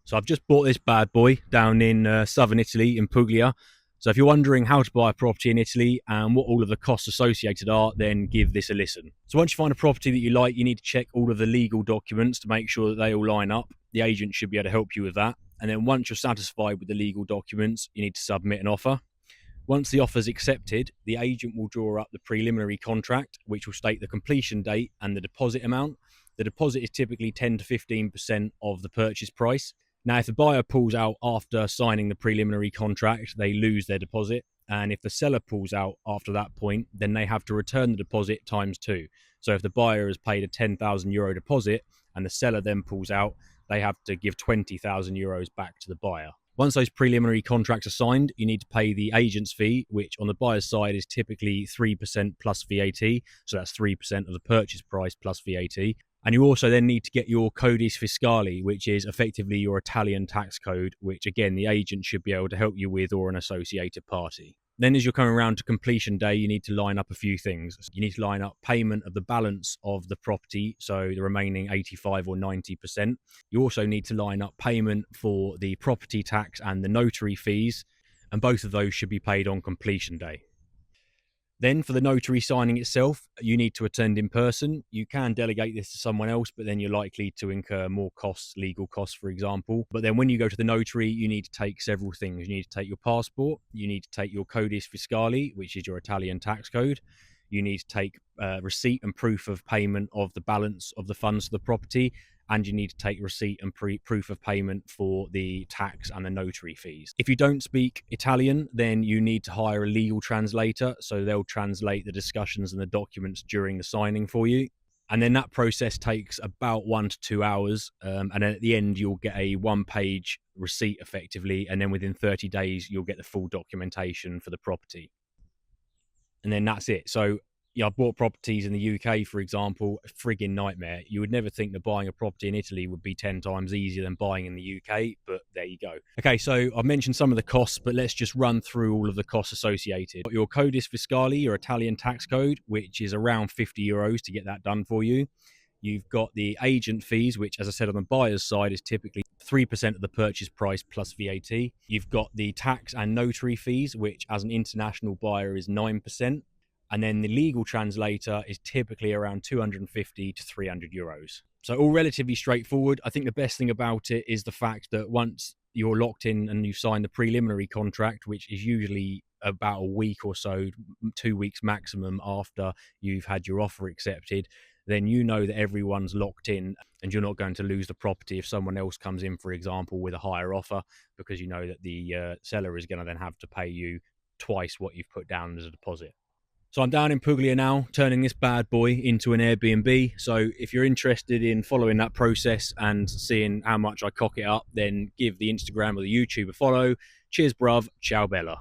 So I've just bought this bad boy down in southern Italy in Puglia. So if you're wondering how to buy a property in Italy and what all of the costs associated are, then give this a listen. So once you find a property that you like, you need to check all of the legal documents to make sure that they all line up. The agent should be able to help you with that. And then once you're satisfied with the legal documents, you need to submit an offer. Once the offer is accepted, the agent will draw up the preliminary contract, which will state the completion date and the deposit amount. The deposit is typically 10 to 15% of the purchase price. Now, if the buyer pulls out after signing the preliminary contract, they lose their deposit. And if the seller pulls out after that point, then they have to return the deposit times two. So if the buyer has paid a €10,000 deposit and the seller then pulls out, they have to give €20,000 back to the buyer. Once those preliminary contracts are signed, you need to pay the agent's fee, which on the buyer's side is typically 3% plus VAT. So that's 3% of the purchase price plus VAT. And you also then need to get your codice fiscale, which is effectively your Italian tax code, which again, the agent should be able to help you with, or an associated party. Then as you're coming around to completion day, you need to line up a few things. You need to line up payment of the balance of the property, so the remaining 85 or 90%. You also need to line up payment for the property tax and the notary fees, and both of those should be paid on completion day. Then for the notary signing itself, you need to attend in person. You can delegate this to someone else, but then you're likely to incur more costs, legal costs, for example. But then when you go to the notary, you need to take several things. You need to take your passport. You need to take your codice fiscale, which is your Italian tax code. You need to take receipt and proof of payment of the balance of the funds for the property. And you need to take receipt and proof of payment for the tax and the notary fees. If you don't speak Italian, then you need to hire a legal translator, so they'll translate the discussions and the documents during the signing for you. And then that process takes about 1 to 2 hours. And then at the end, you'll get a one-page receipt effectively. And then within 30 days, you'll get the full documentation for the property. And then that's it. So I bought properties in the UK, for example, a frigging nightmare. You would never think that buying a property in Italy would be 10 times easier than buying in the UK, but there you go. Okay, so I've mentioned some of the costs, but let's just run through all of the costs associated. Your codice fiscale, your Italian tax code, which is around €50 to get that done for you. You've got the agent fees, which, as I said, on the buyer's side is typically 3% of the purchase price plus VAT. You've got the tax and notary fees, which as an international buyer is 9%. And then the legal translator is typically around €250 to €300. So all relatively straightforward. I think the best thing about it is the fact that once you're locked in and you've signed the preliminary contract, which is usually about a week or so, 2 weeks maximum after you've had your offer accepted, then you know that everyone's locked in and you're not going to lose the property if someone else comes in, for example, with a higher offer, because you know that the seller is going to then have to pay you twice what you've put down as a deposit. So I'm down in Puglia now, turning this bad boy into an Airbnb. So if you're interested in following that process and seeing how much I cock it up, then give the Instagram or the YouTube a follow. Cheers, bruv. Ciao, Bella.